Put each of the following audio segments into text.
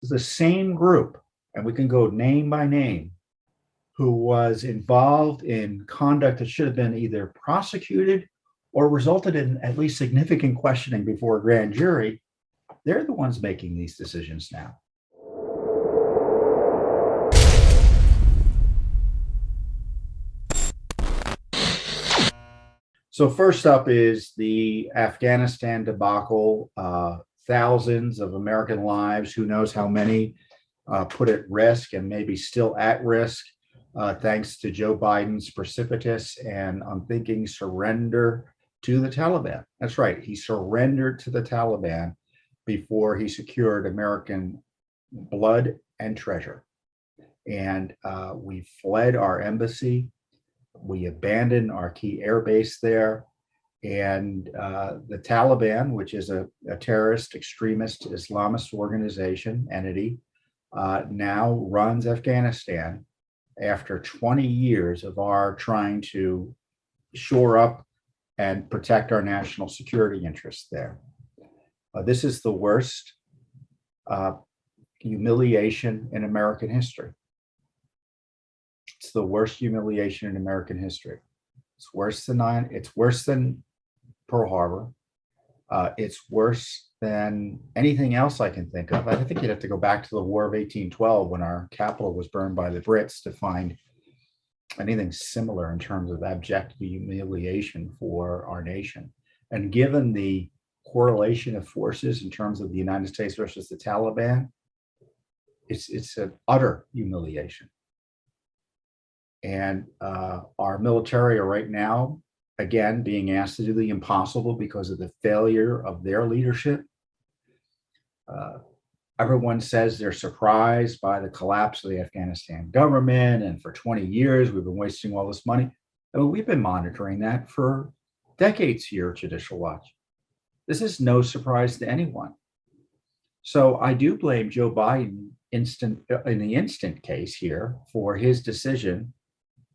is the same group, and we can go name by name, who was involved in conduct that should have been either prosecuted or resulted in at least significant questioning before a grand jury. They're the ones making these decisions now. So first up is the Afghanistan debacle. Thousands of American lives, who knows how many, put at risk and maybe still at risk, thanks to Joe Biden's precipitous and unthinking surrender to the Taliban. That's right, he surrendered to the Taliban before he secured American blood and treasure. And we fled our embassy. We abandoned our key air base there. And the Taliban, which is a terrorist, extremist, Islamist organization, entity, now runs Afghanistan after 20 years of our trying to shore up and protect our national security interests there. This is the worst humiliation in American history. It's the worst humiliation in American history. It's worse than Pearl Harbor. It's worse than anything else I can think of. I think you'd have to go back to the War of 1812 when our capital was burned by the Brits to find anything similar in terms of abject humiliation for our nation. And given the correlation of forces in terms of the United States versus the Taliban, it's an utter humiliation. And our military are right now, again, being asked to do the impossible because of the failure of their leadership. Everyone says they're surprised by the collapse of the Afghanistan government, and for 20 years we've been wasting all this money. I mean, we've been monitoring that for decades here at Judicial Watch. This is no surprise to anyone. So I do blame Joe Biden in the instant case here for his decision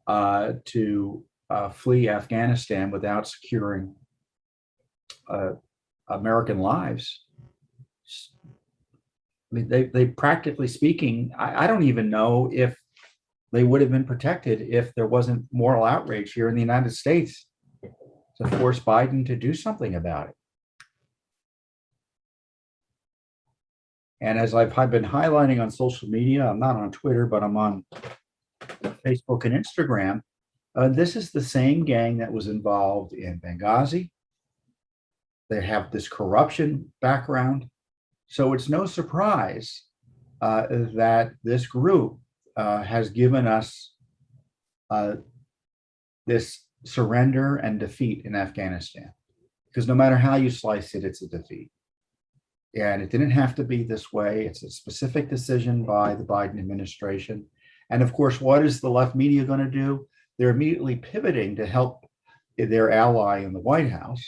to flee Afghanistan without securing American lives. I mean, they practically speaking, I don't even know if they would have been protected if there wasn't moral outrage here in the United States to force Biden to do something about it. And as I've been highlighting on social media, I'm not on Twitter, but I'm on Facebook and Instagram. This is the same gang that was involved in Benghazi. They have this corruption background. So it's no surprise that this group has given us this surrender and defeat in Afghanistan. Because no matter how you slice it, it's a defeat. And it didn't have to be this way. It's a specific decision by the Biden administration. And of course, what is the left media going to do? They're immediately pivoting to help their ally in the White House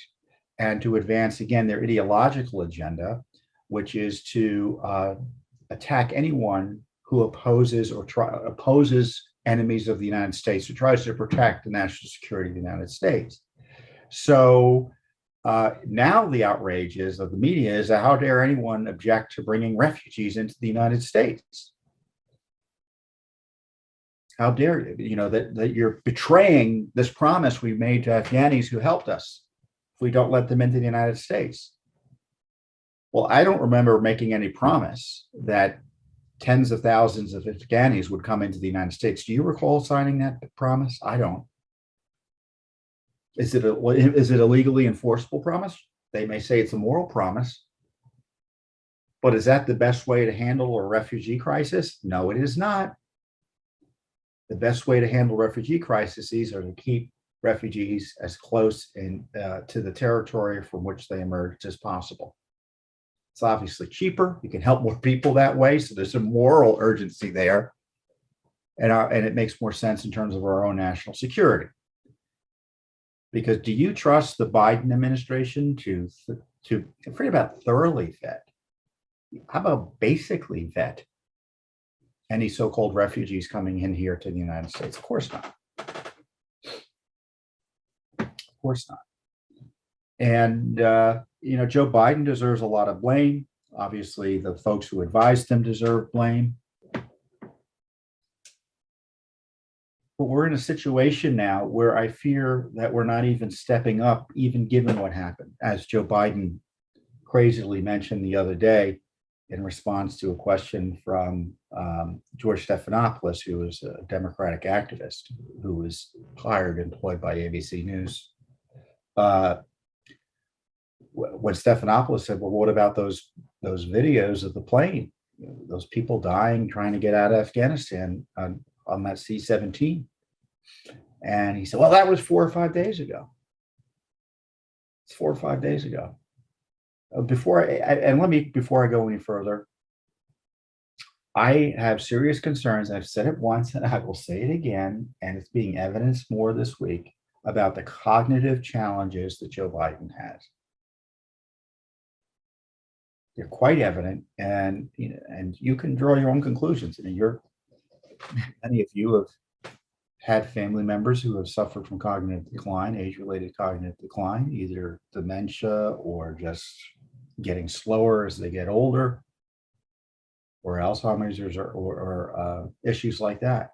and to advance, again, their ideological agenda, which is to attack anyone who opposes enemies of the United States, who tries to protect the national security of the United States. So now the outrage is of the media is how dare anyone object to bringing refugees into the United States? How dare you? You know, that you're betraying this promise we made to Afghanis who helped us if we don't let them into the United States. Well, I don't remember making any promise that tens of thousands of Afghanis would come into the United States. Do you recall signing that promise? I don't. Is it a legally enforceable promise? They may say it's a moral promise, but is that the best way to handle a refugee crisis? No, it is not. The best way to handle refugee crises are to keep refugees as close to the territory from which they emerged as possible. It's obviously cheaper. You can help more people that way. So there's a moral urgency there. And it makes more sense in terms of our own national security. Because do you trust the Biden administration to forget about thoroughly vet? How about basically vet any so-called refugees coming in here to the United States? Of course not. Of course not. And, Joe Biden deserves a lot of blame. Obviously, the folks who advised him deserve blame. But we're in a situation now where I fear that we're not even stepping up, even given what happened, as Joe Biden crazily mentioned the other day in response to a question from George Stephanopoulos, who was a Democratic activist who was hired, employed by ABC News. When Stephanopoulos said, "Well, what about those videos of the plane? Those people dying trying to get out of Afghanistan on that C-17?" And he said, "Well, that was 4 or 5 days ago. It's 4 or 5 days ago." Before I go any further, I have serious concerns. I've said it once and I will say it again, and it's being evidenced more this week about the cognitive challenges that Joe Biden has. They're quite evident, and you can draw your own conclusions. I mean, many of you have had family members who have suffered from cognitive decline, age-related cognitive decline, either dementia or just getting slower as they get older, or Alzheimer's, or issues like that.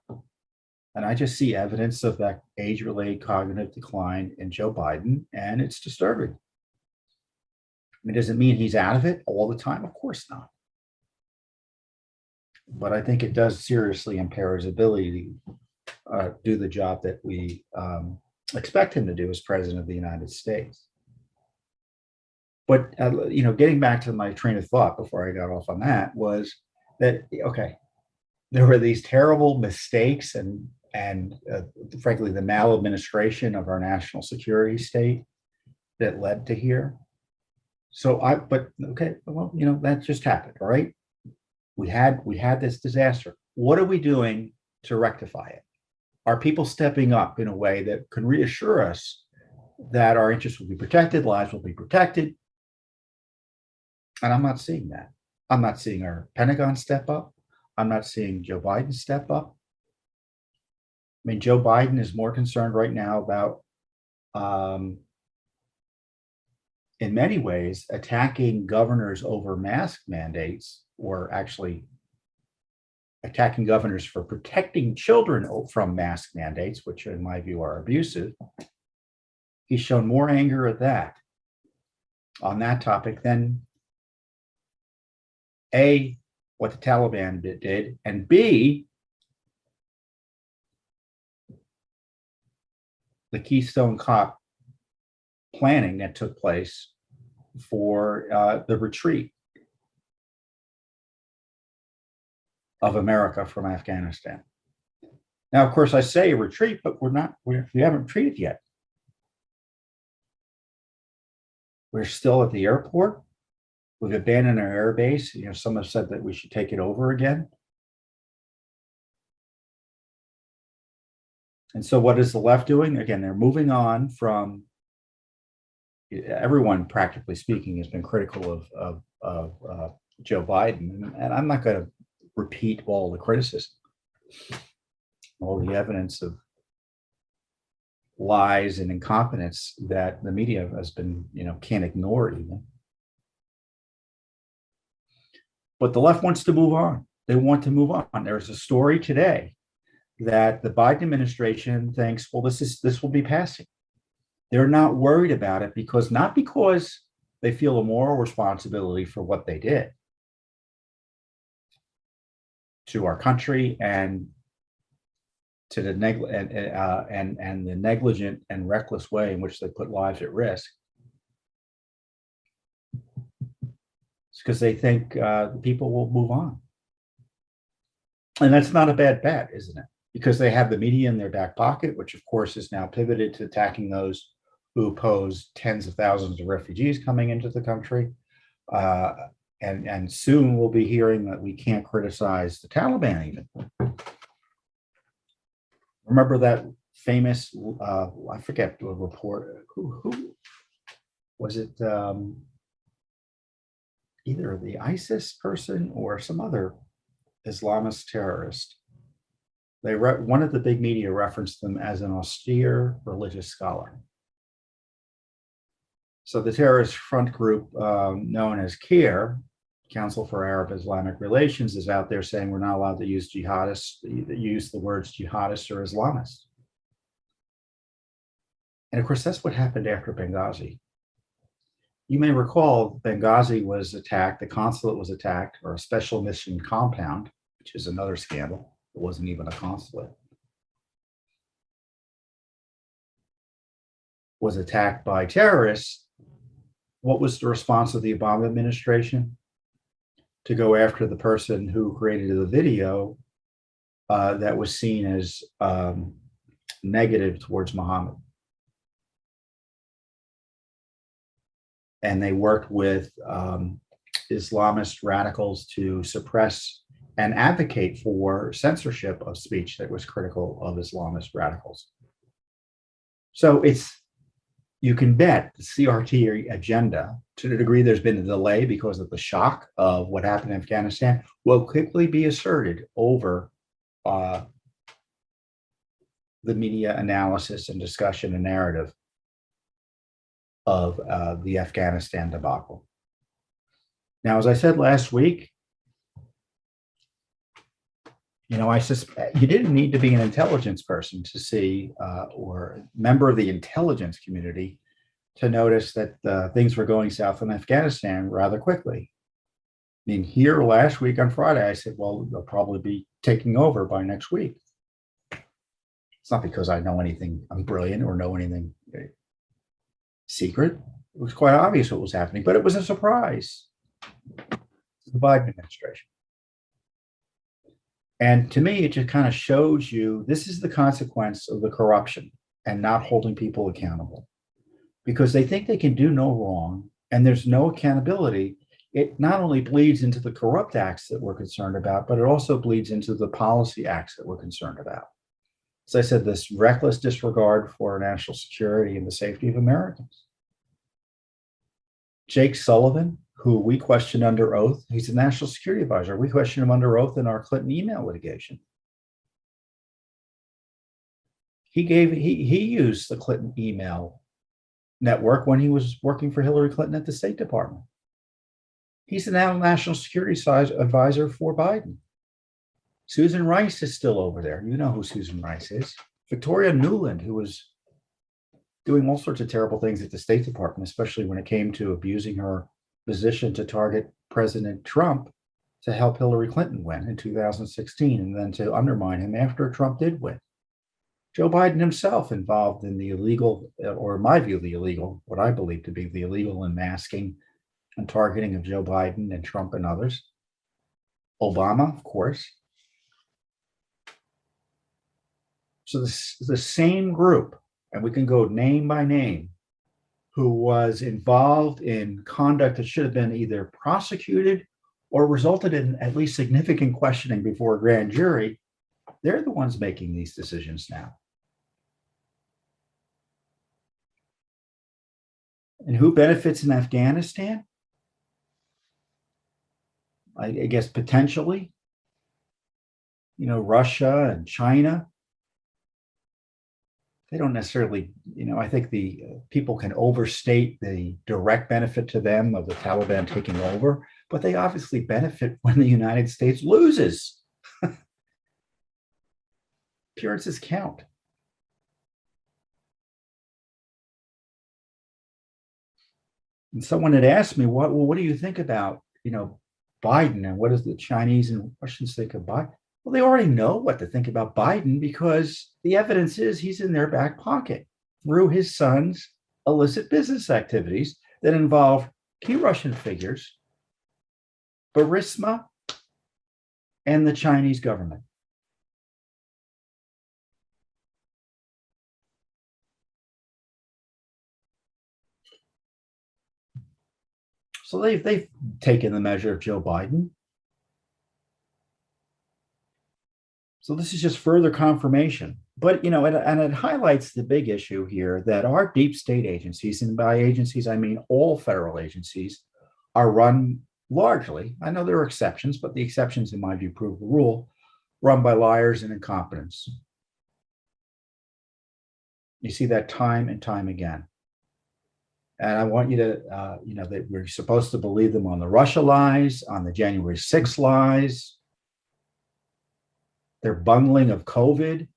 And I just see evidence of that age-related cognitive decline in Joe Biden, and it's disturbing. I mean, does it mean he's out of it all the time? Of course not. But I think it does seriously impair his ability to do the job that we expect him to do as president of the United States. But getting back to my train of thought before I got off on that was that, okay, there were these terrible mistakes and frankly the maladministration of our national security state that led to here. But okay, well, that just happened, all right? We had this disaster. What are we doing to rectify it? Are people stepping up in a way that can reassure us that our interests will be protected, lives will be protected? And I'm not seeing that. I'm not seeing our Pentagon step up. I'm not seeing Joe Biden step up. I mean, Joe Biden is more concerned right now about, in many ways, attacking governors over mask mandates, or actually attacking governors for protecting children from mask mandates, which in my view are abusive. He's shown more anger at that, on that topic, than A, what the Taliban did, and B, the Keystone Cop planning that took place for the retreat of America from Afghanistan. Now, of course, I say retreat, but we haven't retreated yet. We're still at the airport. We've abandoned our air base. Some have said that we should take it over again. And so what is the left doing? Again, they're moving on from, everyone, practically speaking, has been critical of Joe Biden. And I'm not going to repeat all the criticism, all the evidence of lies and incompetence that the media has been, can't ignore even. But the left wants to move on. They want to move on. There's a story today that the Biden administration thinks, well, this will be passing. They're not worried about it not because they feel a moral responsibility for what they did to our country and to the the negligent and reckless way in which they put lives at risk. It's because they think people will move on. And that's not a bad bet, isn't it? Because they have the media in their back pocket, which of course is now pivoted to attacking those who oppose tens of thousands of refugees coming into the country. And soon we'll be hearing that we can't criticize the Taliban even. Remember that famous, I forget the report, who was it? Either the ISIS person or some other Islamist terrorist. One of the big media referenced them as an austere religious scholar. So the terrorist front group known as CARE, Council for Arab Islamic Relations is out there saying we're not allowed to use jihadists, use the words jihadists or Islamists. And of course, that's what happened after Benghazi. You may recall Benghazi was attacked, the consulate was attacked, or a special mission compound, which is another scandal. It wasn't even a consulate, was attacked by terrorists. What was the response of the Obama administration? To go after the person who created the video that was seen as negative towards Muhammad. And they worked with Islamist radicals to suppress and advocate for censorship of speech that was critical of Islamist radicals. So you can bet the CRT agenda, to the degree there's been a delay because of the shock of what happened in Afghanistan, will quickly be asserted over the media analysis and discussion and narrative of the Afghanistan debacle. Now, as I said last week, I suspect you didn't need to be an intelligence person to see, or a member of the intelligence community, to notice that things were going south in Afghanistan rather quickly. I mean, here last week on Friday, I said, well, they'll probably be taking over by next week. It's not because I know anything, I'm brilliant or know anything secret. It was quite obvious what was happening, but it was a surprise to the Biden administration. And to me, it just kind of shows you this is the consequence of the corruption and not holding people accountable, because they think they can do no wrong and there's no accountability. It not only bleeds into the corrupt acts that we're concerned about, but it also bleeds into the policy acts that we're concerned about. As I said, this reckless disregard for national security and the safety of Americans. Jake Sullivan, who we questioned under oath, he's a national security advisor. We questioned him under oath in our Clinton email litigation. He used the Clinton email network when he was working for Hillary Clinton at the State Department. He's the now national security advisor for Biden. Susan Rice is still over there. You know who Susan Rice is. Victoria Nuland, who was doing all sorts of terrible things at the State Department, especially when it came to abusing her position to target President Trump to help Hillary Clinton win in 2016 and then to undermine him after Trump did win. Joe Biden himself involved in the illegal, or in my view, the illegal, what I believe to be the illegal unmasking and targeting of Joe Biden and Trump and others. Obama, of course. So the same group, and we can go name by name, who was involved in conduct that should have been either prosecuted or resulted in at least significant questioning before a grand jury, they're the ones making these decisions now. And who benefits in Afghanistan? I guess potentially, Russia and China. They don't necessarily, I think the people can overstate the direct benefit to them of the Taliban taking over, but they obviously benefit when the United States loses. Appearances count. And someone had asked me, what do you think about, Biden, and what does the Chinese and Russians think of Biden? Well, they already know what to think about Biden because the evidence is he's in their back pocket through his son's illicit business activities that involve key Russian figures, Burisma, and the Chinese government. So they've taken the measure of Joe Biden. So this is just further confirmation. But, and it highlights the big issue here that our deep state agencies, and by agencies, I mean all federal agencies, are run largely, I know there are exceptions, but the exceptions, in my view, prove the rule, run by liars and incompetents. You see that time and time again. And I want you to, that we're supposed to believe them on the Russia lies, on the January 6th lies, their bungling of COVID.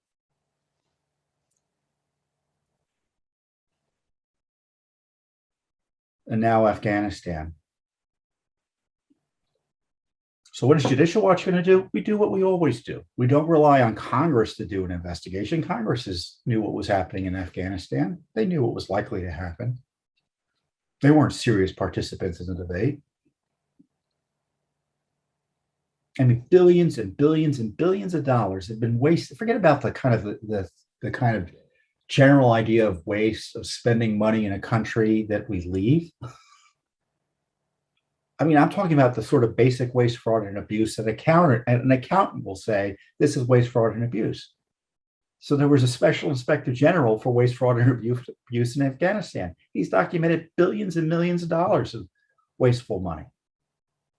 And now Afghanistan. So what is Judicial Watch going to do? We do what we always do. We don't rely on Congress to do an investigation. Congress knew what was happening in Afghanistan. They knew what was likely to happen. They weren't serious participants in the debate. I mean, billions and billions and billions of dollars have been wasted. Forget about the kind of the kind of general idea of waste of spending money in a country that we leave. I mean, I'm talking about the sort of basic waste, fraud, and abuse that an accountant will say, this is waste, fraud, and abuse. So there was a special inspector general for waste, fraud, and abuse in Afghanistan. He's documented billions and millions of dollars of wasteful money.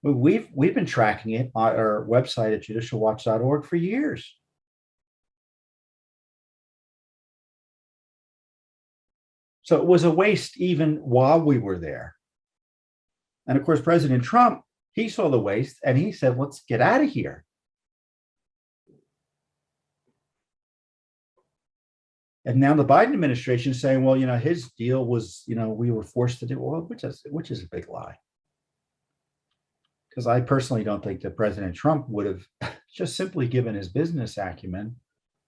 We've been tracking it on our website at judicialwatch.org for years. So it was a waste even while we were there. And of course, President Trump, he saw the waste and he said, let's get out of here. And now the Biden administration is saying, well, his deal was, we were forced to do, well, which is a big lie. Because I personally don't think that President Trump would have, just simply given his business acumen,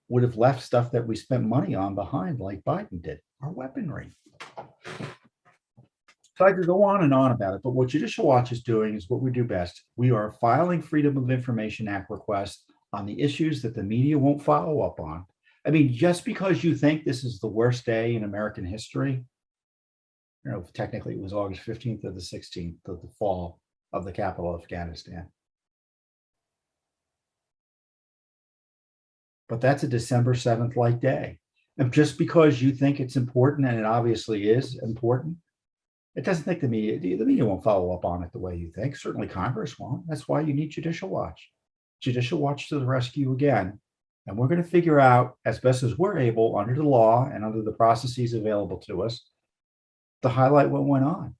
would have left stuff that we spent money on behind like Biden did, our weaponry. So I could go on and on about it, but what Judicial Watch is doing is what we do best. We are filing Freedom of Information Act requests on the issues that the media won't follow up on. I mean, just because you think this is the worst day in American history, technically it was August 15th or the 16th of the fall of the capital of Afghanistan. But that's a December 7th like day. And just because you think it's important, and it obviously is important, it doesn't think the media won't follow up on it the way you think. Certainly Congress won't. That's why you need Judicial Watch. Judicial Watch to the rescue again. And we're going to figure out, as best as we're able, under the law and under the processes available to us, to highlight what went on.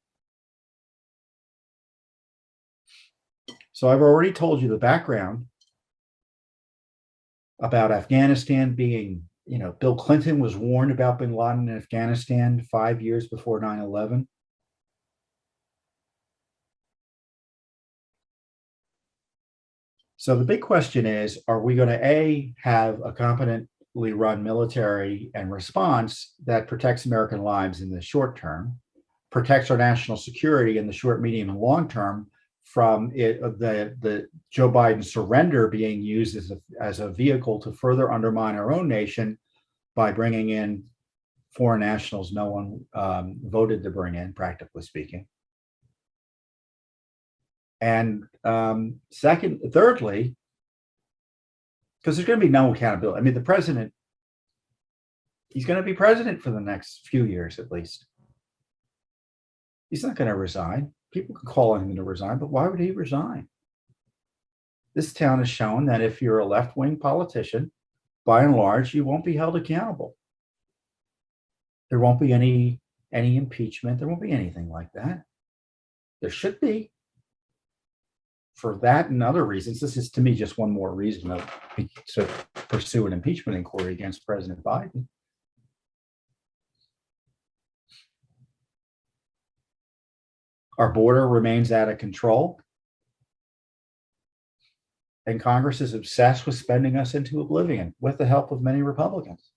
So I've already told you the background about Afghanistan being, Bill Clinton was warned about bin Laden in Afghanistan 5 years before 9/11. So the big question is, are we going to have a competently run military and response that protects American lives in the short term, protects our national security in the short, medium, and long term from the Joe Biden surrender being used as a vehicle to further undermine our own nation by bringing in foreign nationals no one voted to bring in, practically speaking. And thirdly, because there's going to be no accountability. I mean, the president, he's going to be president for the next few years at least. He's not going to resign. People can call on him to resign, but why would he resign? This town has shown that if you're a left-wing politician, by and large, you won't be held accountable. There won't be any impeachment. There won't be anything like that. There should be. For that and other reasons, this is to me just one more reason to pursue an impeachment inquiry against President Biden. Our border remains out of control. And Congress is obsessed with spending us into oblivion with the help of many Republicans.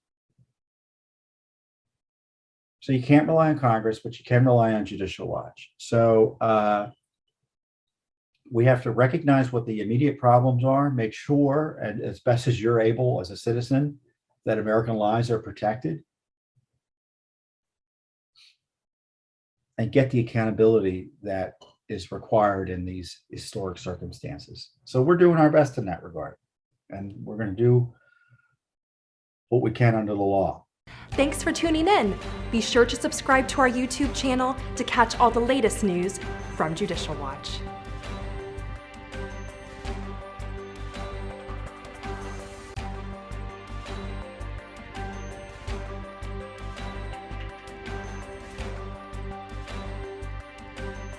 So you can't rely on Congress, but you can rely on Judicial Watch. So we have to recognize what the immediate problems are, make sure, and as best as you're able as a citizen, that American lives are protected, and get the accountability that is required in these historic circumstances. So we're doing our best in that regard, and we're going to do what we can under the law. Thanks for tuning in. Be sure to subscribe to our YouTube channel to catch all the latest news from Judicial Watch.